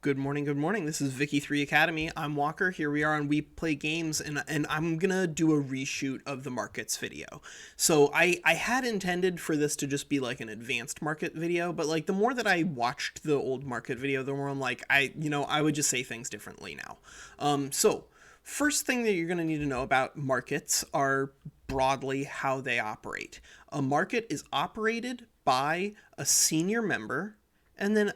Good morning, good morning. This is Vicky 3 Academy. I'm Walker. Here we are on We Play Games, and I'm gonna do a reshoot of the markets video. So I had intended for this to just be like an advanced market video, but like the more that I watched the old market video, the more I'm like, I would just say things differently now. So first thing that you're gonna need to know about markets are broadly how they operate. A market is operated by a senior member and then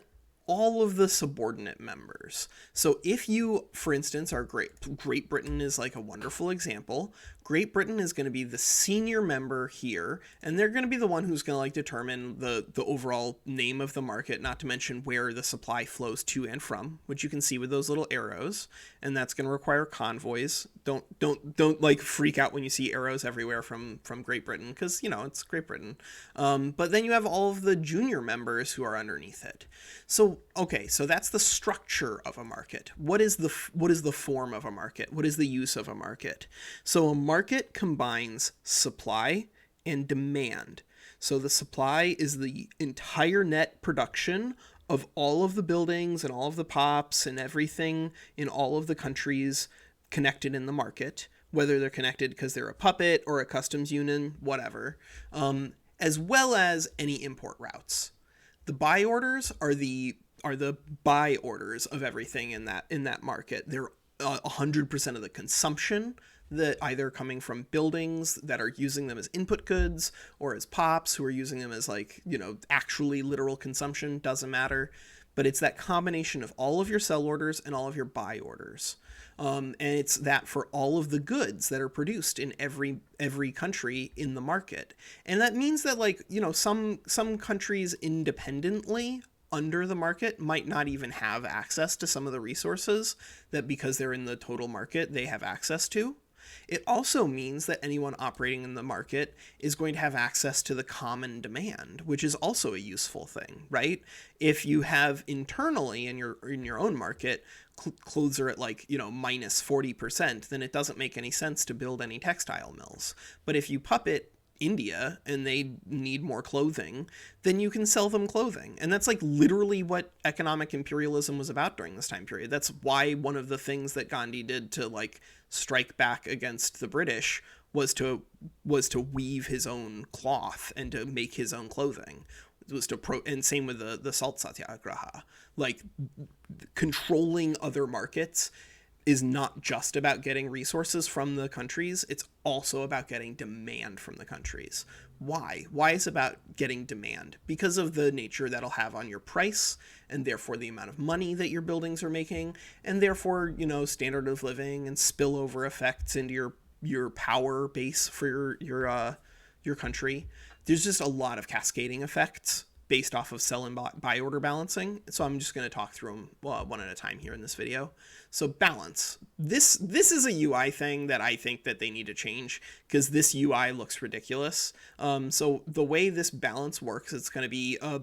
all of the subordinate members. So if you, for instance, are Great Britain is like a wonderful example. Great Britain is going to be the senior member here, and they're going to be the one who's going to like determine the overall name of the market, not to mention where the supply flows to and from, which you can see with those little arrows, and that's going to require convoys. Don't like freak out when you see arrows everywhere from Great Britain, because it's Great Britain. But then you have all of the junior members who are underneath it. So okay, so that's the structure of a market. What is the form of a market? What is the use of a market? So a market combines supply and demand. So the supply is the entire net production of all of the buildings and all of the pops and everything in all of the countries connected in the market, whether they're connected because they're a puppet or a customs union, whatever, as well as any import routes. The buy orders are the buy orders of everything in that market. They're 100% of the consumption that either coming from buildings that are using them as input goods or as pops who are using them as actually literal consumption, doesn't matter. But it's that combination of all of your sell orders and all of your buy orders. And it's that for all of the goods that are produced in every country in the market. And that means that some countries independently under the market might not even have access to some of the resources that, because they're in the total market, they have access to. It also means that anyone operating in the market is going to have access to the common demand, which is also a useful thing, right? If you have internally in your own market, clothes are at minus 40%, then it doesn't make any sense to build any textile mills. But if you puppet India and they need more clothing, then you can sell them clothing. And that's literally what economic imperialism was about during this time period. That's why one of the things that Gandhi did to strike back against the British was to weave his own cloth and to make his own clothing. It was and same with the salt satyagraha. Controlling other markets is not just about getting resources from the countries, it's also about getting demand from the countries. Why? Why is it about getting demand? Because of the nature that'll have on your price, and therefore the amount of money that your buildings are making, and therefore, standard of living and spillover effects into your power base for your country. There's just a lot of cascading effects based off of sell and buy order balancing. So I'm just going to talk through them one at a time here in this video. So balance. This is a UI thing that I think that they need to change because this UI looks ridiculous. So the way this balance works, it's going to be a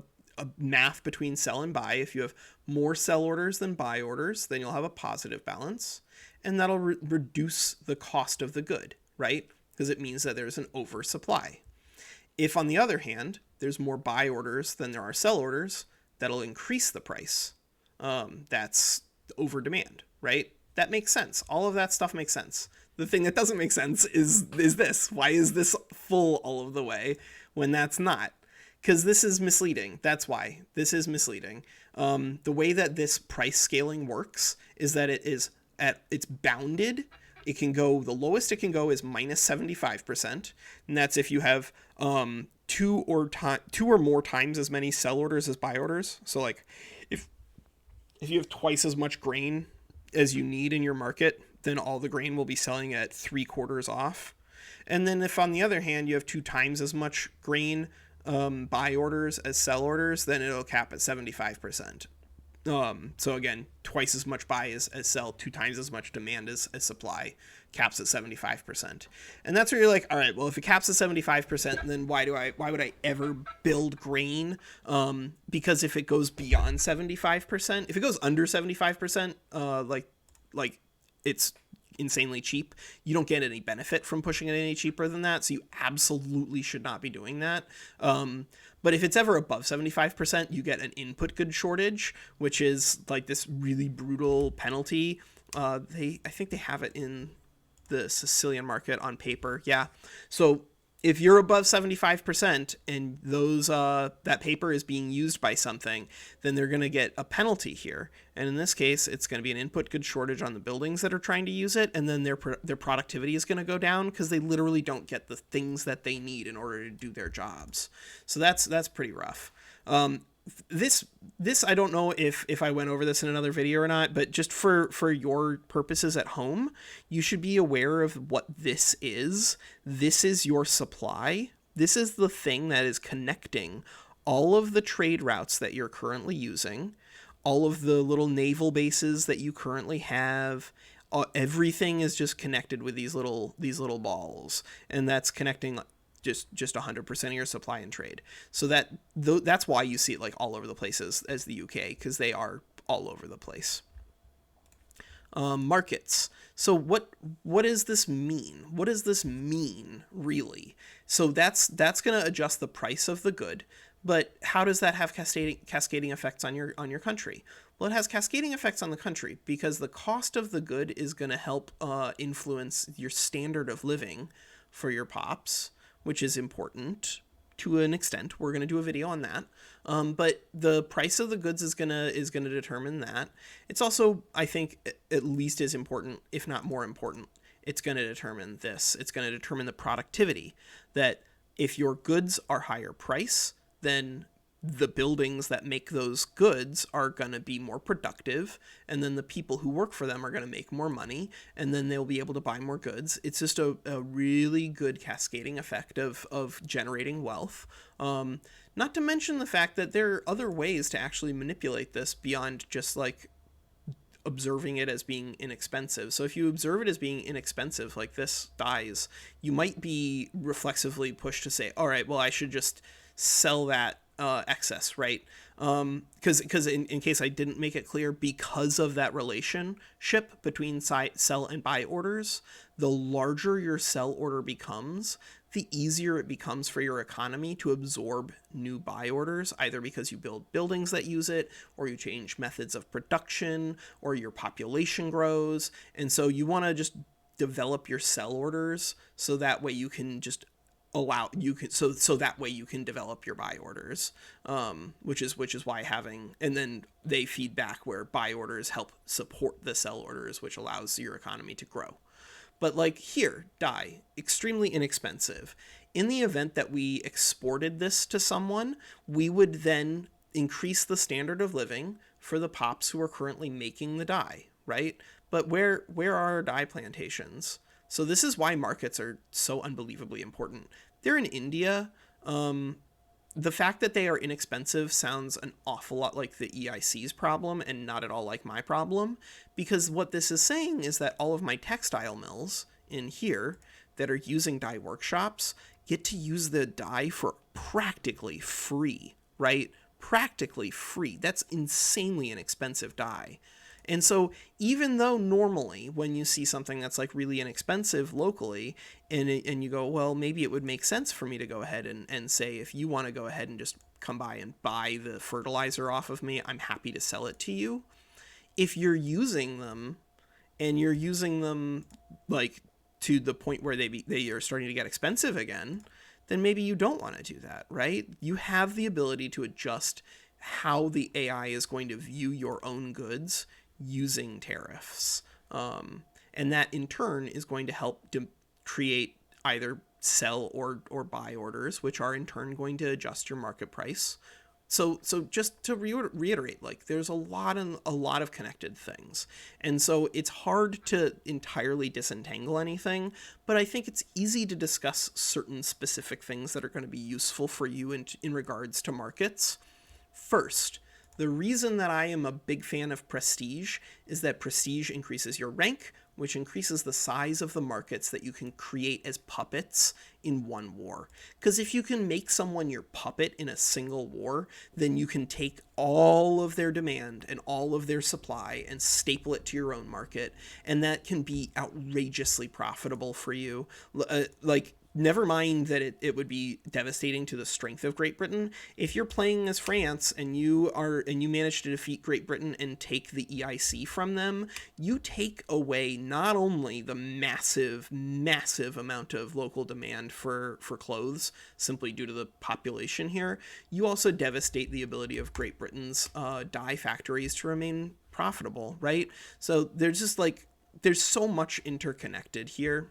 math between sell and buy. If you have more sell orders than buy orders, then you'll have a positive balance. And that'll reduce the cost of the good, right? Because it means that there's an oversupply. If, on the other hand, there's more buy orders than there are sell orders, that'll increase the price. That's over demand, right? That makes sense. All of that stuff makes sense. The thing that doesn't make sense is this. Why is this full all of the way when that's not? Because this is misleading. That's why. This is misleading. The way that this price scaling works is that it's bounded. It can go, the lowest it can go is minus 75%. And that's if you have two or more times as many sell orders as buy orders. So if you have twice as much grain as you need in your market, then all the grain will be selling at 3/4 off. And then if on the other hand you have 2 times as much grain buy orders as sell orders, then it'll cap at 75%. So again, twice as much buy as sell, 2 times as much demand as supply, caps at 75%. And that's where you're like, all right, well, if it caps at 75%, then why would I ever build grain? Because if it goes beyond 75%, if it goes under 75%, it's insanely cheap. You don't get any benefit from pushing it any cheaper than that, so you absolutely should not be doing that. But if it's ever above 75%, you get an input good shortage, which is like this really brutal penalty. I think they have it in the Sicilian market on paper. Yeah. So if you're above 75% and those that paper is being used by something, then they're going to get a penalty here. And in this case, it's going to be an input good shortage on the buildings that are trying to use it, and then their productivity is going to go down because they literally don't get the things that they need in order to do their jobs. So that's pretty rough. This I don't know if I went over this in another video or not, but just for your purposes at home, you should be aware of what this is. This is your supply. This is the thing that is connecting all of the trade routes that you're currently using, all of the little naval bases that you currently have. Everything is just connected with these little balls, and that's connecting just 100% of your supply and trade. So that's why you see it like all over the places as the UK, because they are all over the place. Markets. So what does this mean? What does this mean really? So that's going to adjust the price of the good, but how does that have cascading effects on your country? Well, it has cascading effects on the country because the cost of the good is going to help influence your standard of living for your pops, which is important to an extent. We're going to do a video on that. But the price of the goods is gonna determine that. It's also, I think, at least as important, if not more important. It's going to determine this. It's going to determine the productivity. That if your goods are higher price, then the buildings that make those goods are going to be more productive, and then the people who work for them are going to make more money, and then they'll be able to buy more goods. It's just a really good cascading effect of generating wealth. Not to mention the fact that there are other ways to actually manipulate this beyond just like observing it as being inexpensive. So if you observe it as being inexpensive, like this dies, you might be reflexively pushed to say, all right, well, I should just sell that excess, right? Because in case I didn't make it clear, because of that relationship between sell and buy orders, the larger your sell order becomes, the easier it becomes for your economy to absorb new buy orders, either because you build buildings that use it, or you change methods of production, or your population grows. And so you want to just develop your sell orders so that way you can just so that way you can develop your buy orders, which is why having, and then they feed back where buy orders help support the sell orders, which allows your economy to grow. But like here, dye, extremely inexpensive. In the event that we exported this to someone, we would then increase the standard of living for the pops who are currently making the dye, right? But where are our dye plantations? So this is why markets are so unbelievably important. They're in India. The fact that they are inexpensive sounds an awful lot like the EIC's problem and not at all like my problem, because what this is saying is that all of my textile mills in here that are using dye workshops get to use the dye for practically free, right? Practically free. That's insanely inexpensive dye. And so even though normally when you see something that's like really inexpensive locally and you go, well, maybe it would make sense for me to go ahead and say, if you want to go ahead and just come by and buy the fertilizer off of me, I'm happy to sell it to you. If you're using them and you're using them like to the point where they are starting to get expensive again, then maybe you don't want to do that, right? You have the ability to adjust how the AI is going to view your own goods using tariffs. And that in turn is going to help to create either sell or buy orders, which are in turn going to adjust your market price. So just to reiterate, like there's a lot of connected things. And so it's hard to entirely disentangle anything, but I think it's easy to discuss certain specific things that are going to be useful for you in regards to markets. First, the reason that I am a big fan of prestige is that prestige increases your rank, which increases the size of the markets that you can create as puppets in one war. Because if you can make someone your puppet in a single war, then you can take all of their demand and all of their supply and staple it to your own market, and that can be outrageously profitable for you. Like never mind that it would be devastating to the strength of Great Britain. If you're playing as France and you manage to defeat Great Britain and take the EIC from them, you take away not only the massive amount of local demand for clothes simply due to the population here, you also devastate the ability of Great Britain's dye factories to remain profitable, right? So there's just like there's so much interconnected here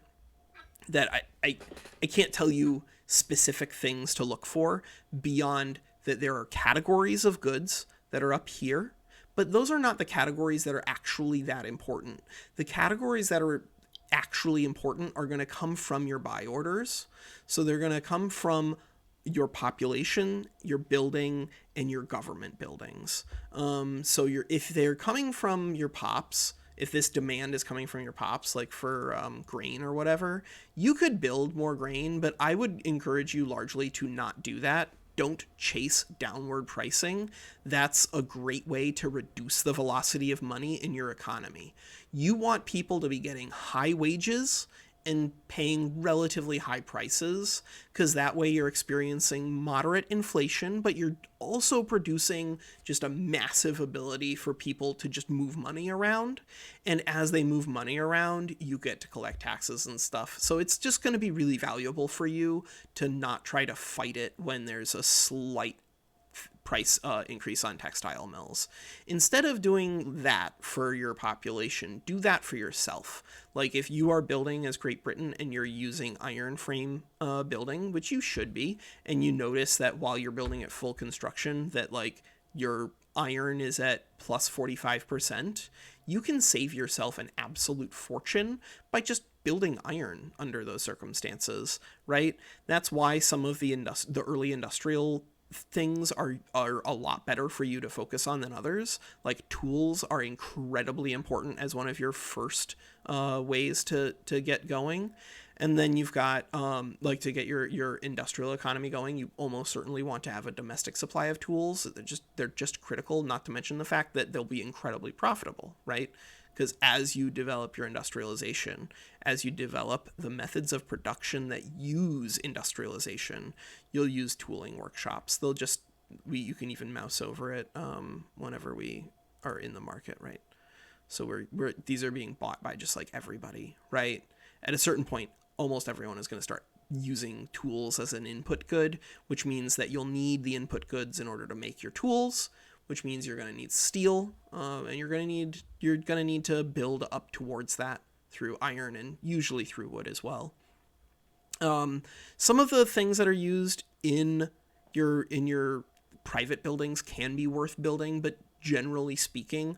that I can't tell you specific things to look for beyond that there are categories of goods that are up here, but those are not the categories that are actually that important. The categories that are actually important are going to come from your buy orders. So they're going to come from your population, your building, and your government buildings. So if they're coming from your pops, if this demand is coming from your pops, like for grain or whatever, you could build more grain, but I would encourage you largely to not do that. Don't chase downward pricing. That's a great way to reduce the velocity of money in your economy. You want people to be getting high wages and paying relatively high prices, because that way you're experiencing moderate inflation, but you're also producing just a massive ability for people to just move money around. And as they move money around, you get to collect taxes and stuff. So it's just going to be really valuable for you to not try to fight it when there's a slight price increase on textile mills. Instead of doing that for your population, do that for yourself. Like if you are building as Great Britain and you're using iron frame building, which you should be, and you notice that while you're building at full construction that like your iron is at plus 45%, you can save yourself an absolute fortune by just building iron under those circumstances, right? That's why some of the early industrial things are a lot better for you to focus on than others. Like tools are incredibly important as one of your first ways to get going. And then you've got like to get your industrial economy going, you almost certainly want to have a domestic supply of tools. They're just critical, not to mention the fact that they'll be incredibly profitable, right? Because as you develop your industrialization, as you develop the methods of production that use industrialization, you'll use tooling workshops. You can even mouse over it whenever we are in the market, right? So these are being bought by just like everybody, right? At a certain point, almost everyone is going to start using tools as an input good, which means that you'll need the input goods in order to make your tools, which means you're going to need steel, and you're going to need to build up towards that through iron and usually through wood as well. Some of the things that are used in your private buildings can be worth building, but generally speaking,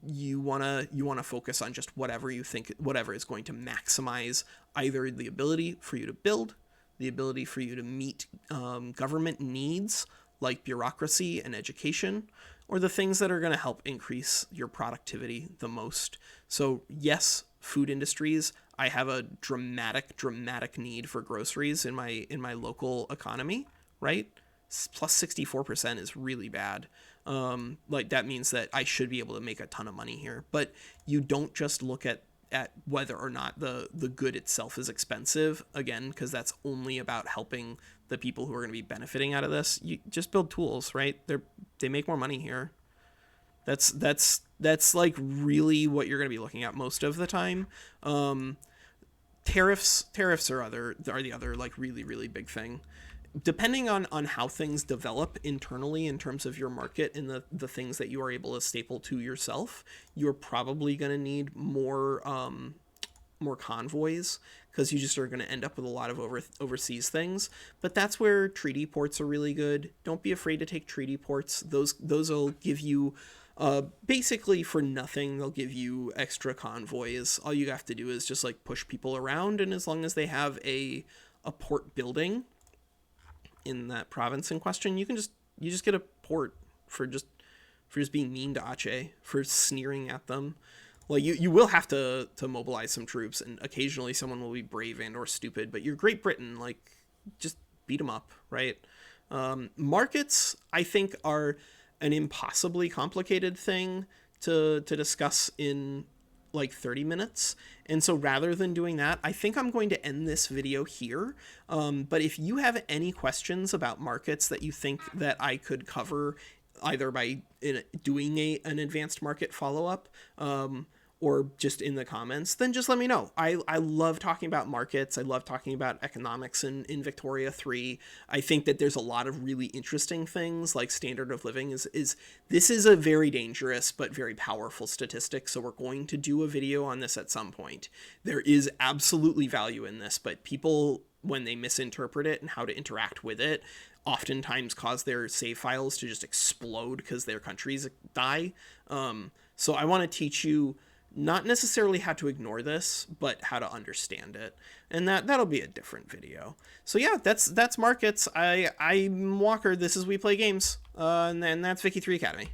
you wanna focus on just whatever is going to maximize either the ability for you to build, the ability for you to meet government needs like bureaucracy and education, or the things that are going to help increase your productivity the most. So yes, food industries, I have a dramatic need for groceries in my local economy, right? Plus 64% is really bad. Like that means that I should be able to make a ton of money here. But you don't just look at whether or not the good itself is expensive, again, because that's only about helping the people who are going to be benefiting out of this. You just build tools, right? They make more money here. That's like really what you're going to be looking at most of the time. Tariffs are the other like really big thing. Depending on how things develop internally in terms of your market and the things that you are able to staple to yourself, you're probably going to need more convoys, because you just are going to end up with a lot of overseas things. But that's where treaty ports are really good. Don't be afraid to take treaty ports. Those will give you basically for nothing. They'll give you extra convoys. All you have to do is just like push people around, and as long as they have a port building in that province in question, you just get a port for just being mean to Aceh, for sneering at them. Well, you will have to mobilize some troops, and occasionally someone will be brave and or stupid, but you're Great Britain, like just beat them up, right? Markets, I think, are an impossibly complicated thing to discuss in like 30 minutes. And so rather than doing that, I think I'm going to end this video here. But if you have any questions about markets that you think that I could cover either by doing an advanced market follow-up, or just in the comments, then just let me know. I love talking about markets. I love talking about economics in Victoria 3. I think that there's a lot of really interesting things, like standard of living this is a very dangerous but very powerful statistic, so we're going to do a video on this at some point. There is absolutely value in this, but people, when they misinterpret it and how to interact with it, oftentimes cause their save files to just explode because their countries die. So I want to teach you not necessarily how to ignore this, but how to understand it. And that'll be a different video. So yeah, that's markets. I'm Walker. This is We Play Games. And then that's Vicky 3 Academy.